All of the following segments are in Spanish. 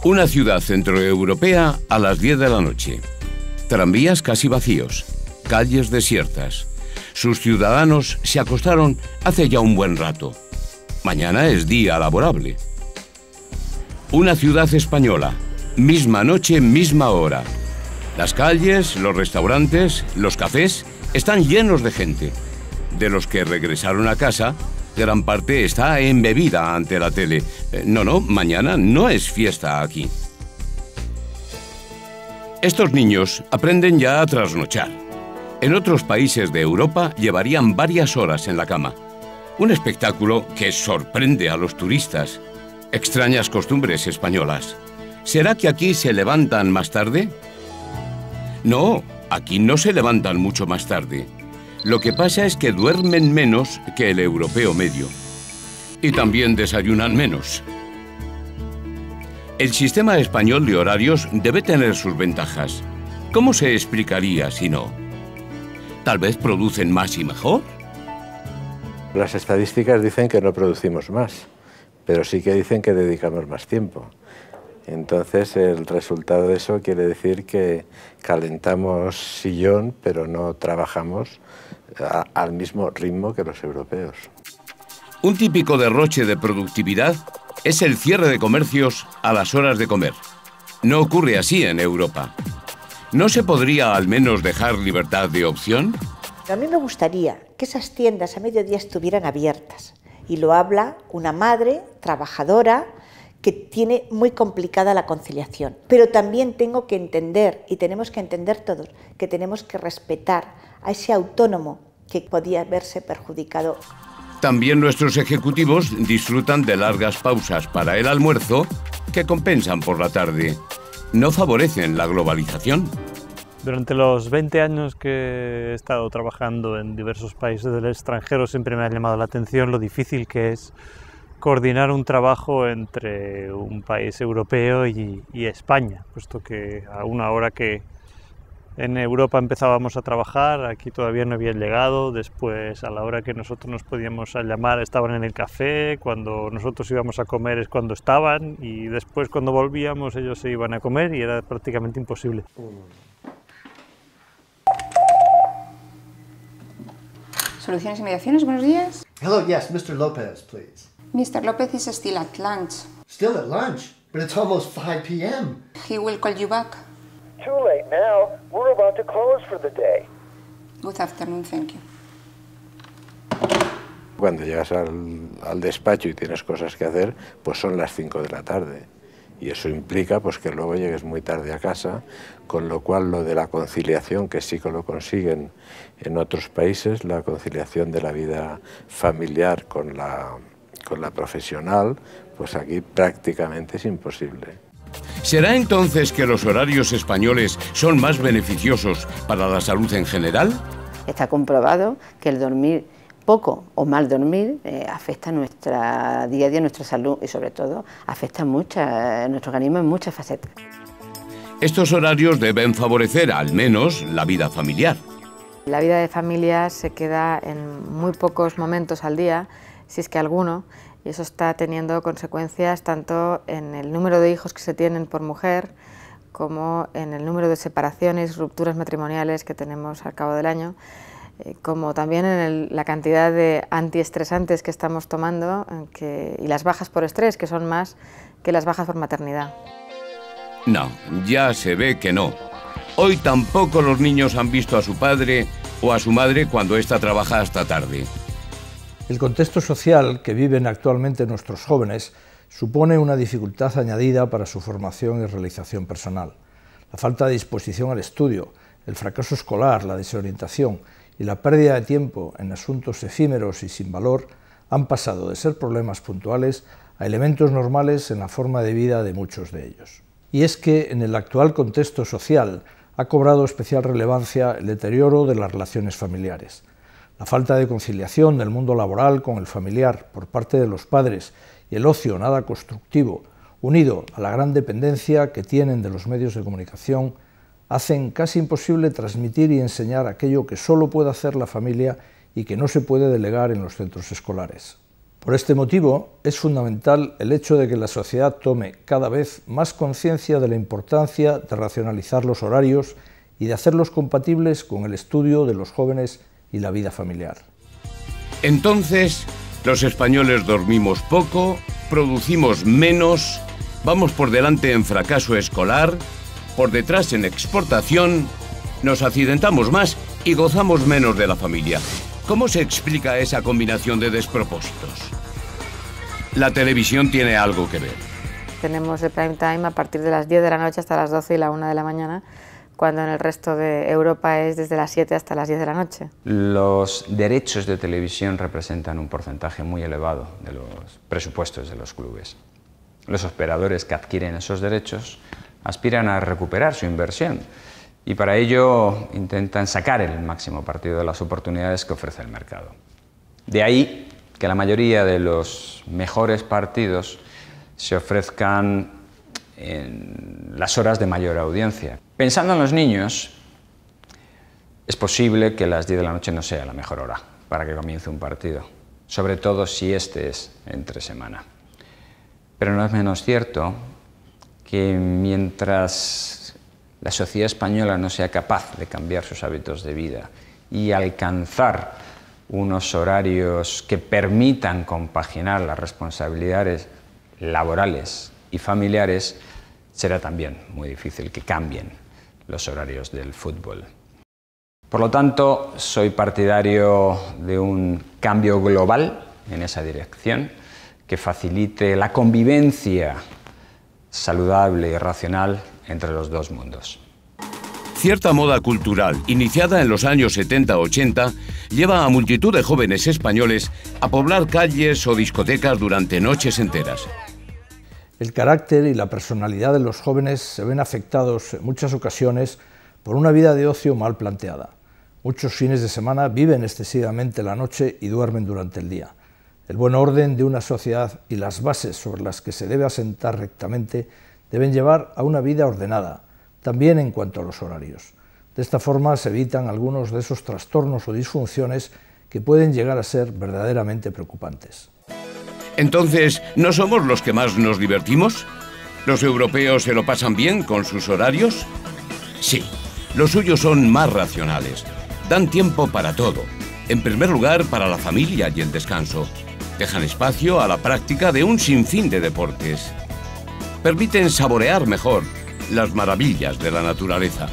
Una ciudad centroeuropea a las 10 de la noche. Tranvías casi vacíos, calles desiertas. Sus ciudadanos se acostaron hace ya un buen rato. Mañana es día laborable. Una ciudad española, misma noche, misma hora. Las calles, los restaurantes, los cafés están llenos de gente. De los que regresaron a casa, gran parte está embebida ante la tele. No, mañana no es fiesta aquí. Estos niños aprenden ya a trasnochar. En otros países de Europa llevarían varias horas en la cama. Un espectáculo que sorprende a los turistas. Extrañas costumbres españolas. ¿Será que aquí se levantan más tarde? No, aquí no se levantan mucho más tarde. Lo que pasa es que duermen menos que el europeo medio. Y también desayunan menos. El sistema español de horarios debe tener sus ventajas. ¿Cómo se explicaría si no? ¿Tal vez producen más y mejor? Las estadísticas dicen que no producimos más, pero sí que dicen que dedicamos más tiempo. Entonces el resultado de eso quiere decir que calentamos sillón, pero no trabajamos al mismo ritmo que los europeos. Un típico derroche de productividad es el cierre de comercios a las horas de comer. No ocurre así en Europa. ¿No se podría al menos dejar libertad de opción? A mí me gustaría que esas tiendas a mediodía estuvieran abiertas. Y lo habla una madre trabajadora que tiene muy complicada la conciliación. Pero también tengo que entender, y tenemos que entender todos, que tenemos que respetar a ese autónomo que podía verse perjudicado. También nuestros ejecutivos disfrutan de largas pausas para el almuerzo que compensan por la tarde. No favorecen la globalización. Durante los 20 años que he estado trabajando en diversos países del extranjero siempre me ha llamado la atención lo difícil que es coordinar un trabajo entre un país europeo y España, puesto que a una hora que en Europa empezábamos a trabajar, aquí todavía no habían llegado, después a la hora que nosotros nos podíamos llamar estaban en el café, cuando nosotros íbamos a comer es cuando estaban y después cuando volvíamos ellos se iban a comer y era prácticamente imposible. Soluciones y Mediaciones, buenos días. Hello, yes, Mr. Lopez, please. Mr. Lopez is still at lunch. Still at lunch? But it's almost 5 p.m. He will call you back. Too late now. We're about to close for the day. Good afternoon, thank you. Cuando llegas al despacho y tienes cosas que hacer, pues son las 5 de la tarde. Y eso implica pues, que luego llegues muy tarde a casa, con lo cual lo de la conciliación, que sí que lo consiguen en otros países, la conciliación de la vida familiar con la profesional, pues aquí prácticamente es imposible. ¿Será entonces que los horarios españoles son más beneficiosos para la salud en general? Está comprobado que el dormir poco o mal dormir afecta a nuestra día a día, nuestra salud y sobre todo afecta a nuestro organismo en muchas facetas. Estos horarios deben favorecer al menos la vida familiar. La vida de familia se queda en muy pocos momentos al día, si es que alguno, y eso está teniendo consecuencias tanto en el número de hijos que se tienen por mujer como en el número de separaciones, rupturas matrimoniales que tenemos al cabo del año, como también en la cantidad de antiestresantes que estamos tomando y las bajas por estrés, que son más que las bajas por maternidad. No, ya se ve que no. Hoy tampoco los niños han visto a su padre o a su madre cuando ésta trabaja hasta tarde. El contexto social que viven actualmente nuestros jóvenes supone una dificultad añadida para su formación y realización personal. La falta de disposición al estudio, el fracaso escolar, la desorientación y la pérdida de tiempo en asuntos efímeros y sin valor han pasado de ser problemas puntuales a elementos normales en la forma de vida de muchos de ellos. Y es que en el actual contexto social ha cobrado especial relevancia el deterioro de las relaciones familiares. La falta de conciliación del mundo laboral con el familiar por parte de los padres y el ocio nada constructivo, unido a la gran dependencia que tienen de los medios de comunicación, hacen casi imposible transmitir y enseñar aquello que solo puede hacer la familia y que no se puede delegar en los centros escolares. Por este motivo, es fundamental el hecho de que la sociedad tome cada vez más conciencia de la importancia de racionalizar los horarios y de hacerlos compatibles con el estudio de los jóvenes y la vida familiar. Entonces, los españoles dormimos poco, producimos menos, vamos por delante en fracaso escolar, por detrás en exportación, nos accidentamos más y gozamos menos de la familia. ¿Cómo se explica esa combinación de despropósitos? La televisión tiene algo que ver. Tenemos el prime time a partir de las 10 de la noche hasta las 12 y la 1 de la mañana, cuando en el resto de Europa es desde las 7 hasta las 10 de la noche. Los derechos de televisión representan un porcentaje muy elevado de los presupuestos de los clubes. Los operadores que adquieren esos derechos aspiran a recuperar su inversión y para ello intentan sacar el máximo partido de las oportunidades que ofrece el mercado. De ahí que la mayoría de los mejores partidos se ofrezcan en las horas de mayor audiencia. Pensando en los niños, es posible que las 10 de la noche no sea la mejor hora para que comience un partido, sobre todo si este es entre semana. Pero no es menos cierto que mientras la sociedad española no sea capaz de cambiar sus hábitos de vida y alcanzar unos horarios que permitan compaginar las responsabilidades laborales y familiares, será también muy difícil que cambien los horarios del fútbol. Por lo tanto, soy partidario de un cambio global en esa dirección que facilite la convivencia saludable y racional entre los dos mundos. Cierta moda cultural, iniciada en los años 70-80, lleva a multitud de jóvenes españoles a poblar calles o discotecas durante noches enteras. El carácter y la personalidad de los jóvenes se ven afectados en muchas ocasiones por una vida de ocio mal planteada. Muchos fines de semana viven excesivamente la noche y duermen durante el día. El buen orden de una sociedad y las bases sobre las que se debe asentar rectamente deben llevar a una vida ordenada, también en cuanto a los horarios. De esta forma se evitan algunos de esos trastornos o disfunciones que pueden llegar a ser verdaderamente preocupantes. Entonces, ¿no somos los que más nos divertimos? ¿Los europeos se lo pasan bien con sus horarios? Sí, los suyos son más racionales. Dan tiempo para todo. En primer lugar, para la familia y el descanso. Dejan espacio a la práctica de un sinfín de deportes. Permiten saborear mejor las maravillas de la naturaleza.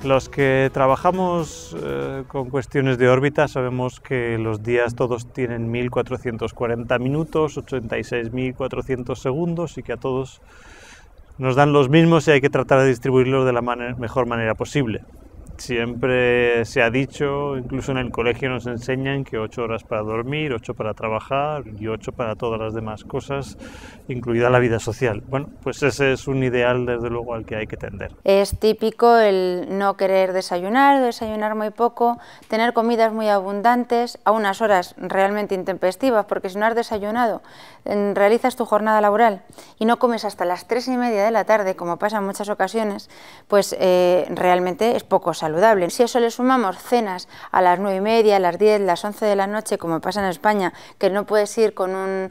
Los que trabajamos con cuestiones de órbita sabemos que los días todos tienen 1440 minutos, 86.400 segundos y que a todos nos dan los mismos y hay que tratar de distribuirlos de la mejor manera posible. Siempre se ha dicho, incluso en el colegio nos enseñan que 8 horas para dormir, 8 para trabajar y 8 para todas las demás cosas, incluida la vida social. Bueno, pues ese es un ideal desde luego al que hay que tender. Es típico el no querer desayunar, desayunar muy poco, tener comidas muy abundantes a unas horas realmente intempestivas, porque si no has desayunado, realizas tu jornada laboral y no comes hasta las 3:30 de la tarde, como pasa en muchas ocasiones, pues realmente es poco saludable. Si a eso le sumamos cenas a las 9:30, a las 10, las 11 de la noche, como pasa en España, que no puedes ir con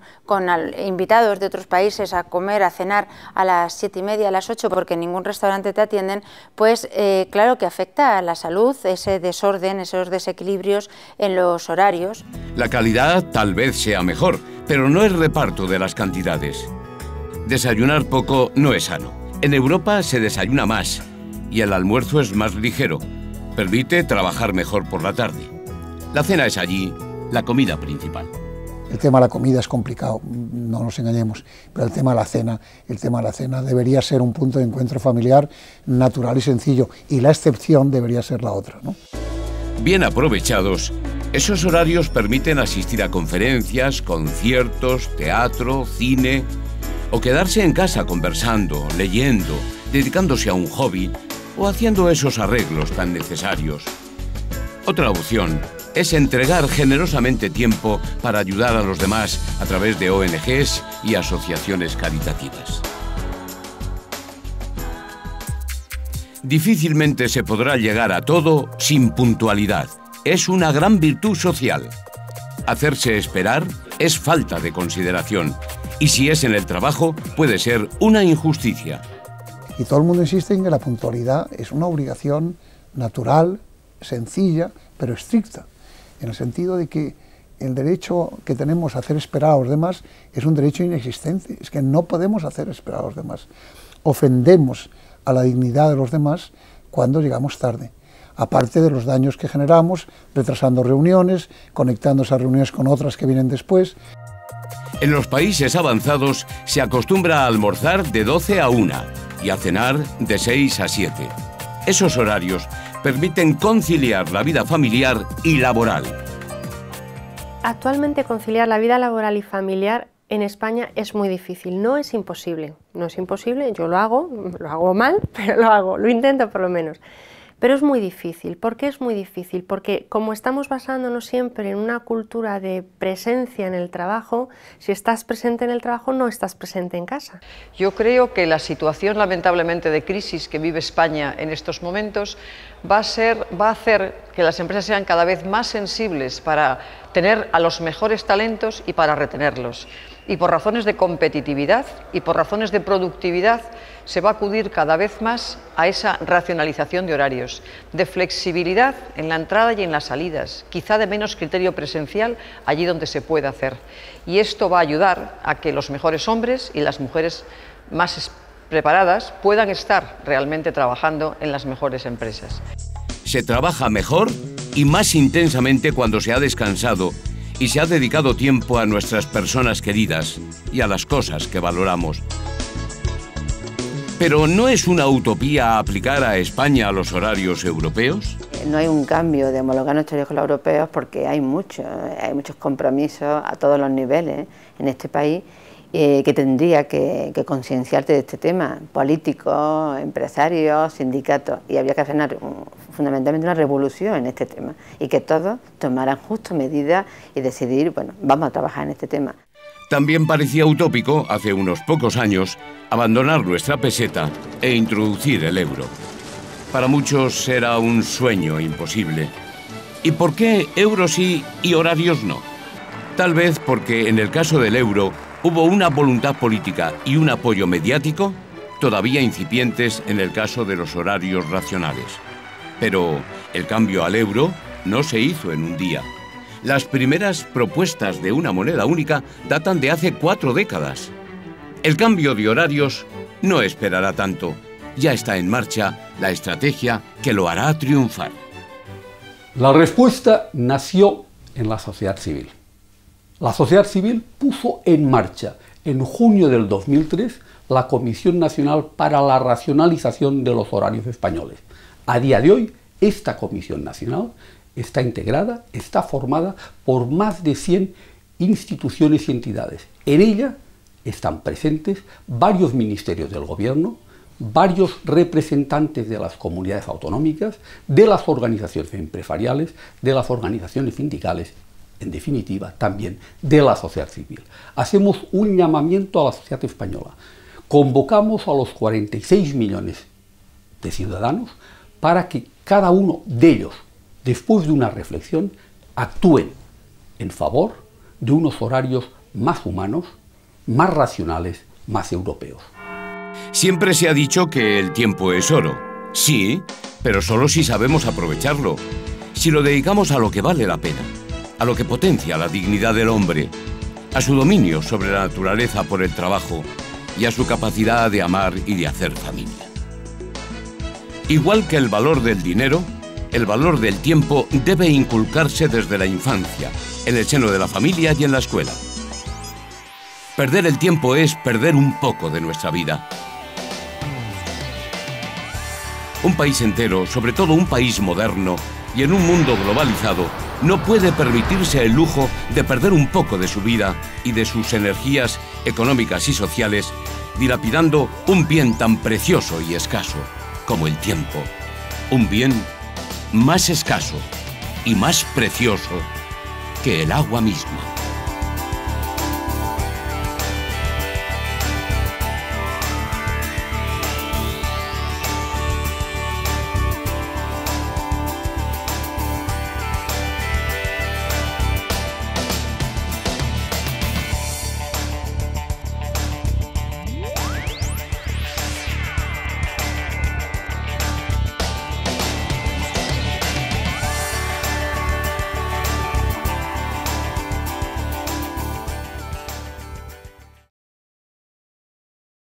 invitados de otros países a comer, a cenar a las 7:30, a las 8, porque en ningún restaurante te atienden, pues claro que afecta a la salud, ese desorden, esos desequilibrios en los horarios. La calidad tal vez sea mejor, pero no el reparto de las cantidades. Desayunar poco no es sano. En Europa se desayuna más y el almuerzo es más ligero. Permite trabajar mejor por la tarde. La cena es allí la comida principal. El tema de la comida es complicado, no nos engañemos, pero el tema de la cena debería ser un punto de encuentro familiar natural y sencillo, y la excepción debería ser la otra, ¿no? Bien aprovechados, esos horarios permiten asistir a conferencias, conciertos, teatro, cine, o quedarse en casa conversando, leyendo, dedicándose a un hobby o haciendo esos arreglos tan necesarios. Otra opción es entregar generosamente tiempo para ayudar a los demás a través de ONGs y asociaciones caritativas. Difícilmente se podrá llegar a todo sin puntualidad. Es una gran virtud social. Hacerse esperar es falta de consideración. Y si es en el trabajo, puede ser una injusticia. Y todo el mundo insiste en que la puntualidad es una obligación natural, sencilla, pero estricta, en el sentido de que el derecho que tenemos a hacer esperar a los demás es un derecho inexistente, es que no podemos hacer esperar a los demás. Ofendemos a la dignidad de los demás cuando llegamos tarde, aparte de los daños que generamos, retrasando reuniones, conectando esas reuniones con otras que vienen después. En los países avanzados se acostumbra a almorzar de 12 a 1 y a cenar de 6 a 7. Esos horarios permiten conciliar la vida familiar y laboral. Actualmente conciliar la vida laboral y familiar en España es muy difícil, no es imposible, yo lo hago mal, pero lo hago, lo intento por lo menos. Pero es muy difícil. ¿Por qué es muy difícil? Porque como estamos basándonos siempre en una cultura de presencia en el trabajo, si estás presente en el trabajo no estás presente en casa. Yo creo que la situación lamentablemente de crisis que vive España en estos momentos va a hacer que las empresas sean cada vez más sensibles para tener a los mejores talentos y para retenerlos. Y por razones de competitividad y por razones de productividad se va a acudir cada vez más a esa racionalización de horarios, de flexibilidad en la entrada y en las salidas, quizá de menos criterio presencial allí donde se pueda hacer. Y esto va a ayudar a que los mejores hombres y las mujeres más preparadas puedan estar realmente trabajando en las mejores empresas. Se trabaja mejor y más intensamente cuando se ha descansado y se ha dedicado tiempo a nuestras personas queridas y a las cosas que valoramos. ¿Pero no es una utopía aplicar a España los horarios europeos? No hay un cambio de homologar nuestros horarios con los europeos porque hay muchos compromisos a todos los niveles en este país que tendría que concienciarte de este tema, políticos, empresarios, sindicatos, y habría que hacer fundamentalmente una revolución en este tema y que todos tomaran justo medidas y decidir, bueno, vamos a trabajar en este tema. También parecía utópico, hace unos pocos años, abandonar nuestra peseta e introducir el euro. Para muchos era un sueño imposible. ¿Y por qué euros sí y horarios no? Tal vez porque en el caso del euro hubo una voluntad política y un apoyo mediático todavía incipientes en el caso de los horarios racionales. Pero el cambio al euro no se hizo en un día. Las primeras propuestas de una moneda única datan de hace 4 décadas. El cambio de horarios no esperará tanto. Ya está en marcha la estrategia que lo hará triunfar. La respuesta nació en la sociedad civil. La sociedad civil puso en marcha en junio del 2003 la Comisión Nacional para la Racionalización de los Horarios Españoles. A día de hoy, esta Comisión Nacional está integrada, está formada por más de 100 instituciones y entidades. En ella están presentes varios ministerios del Gobierno, varios representantes de las comunidades autonómicas, de las organizaciones empresariales, de las organizaciones sindicales, en definitiva, también de la sociedad civil. Hacemos un llamamiento a la sociedad española. Convocamos a los 46 millones de ciudadanos para que cada uno de ellos, después de una reflexión, actúen en favor de unos horarios más humanos, más racionales, más europeos. Siempre se ha dicho que el tiempo es oro. Sí, pero solo si sabemos aprovecharlo. Si lo dedicamos a lo que vale la pena, a lo que potencia la dignidad del hombre, a su dominio sobre la naturaleza por el trabajo y a su capacidad de amar y de hacer familia. Igual que el valor del dinero, el valor del tiempo debe inculcarse desde la infancia, en el seno de la familia y en la escuela. Perder el tiempo es perder un poco de nuestra vida. Un país entero, sobre todo un país moderno y en un mundo globalizado, no puede permitirse el lujo de perder un poco de su vida y de sus energías económicas y sociales, dilapidando un bien tan precioso y escaso como el tiempo. Un bien más escaso y más precioso que el agua misma.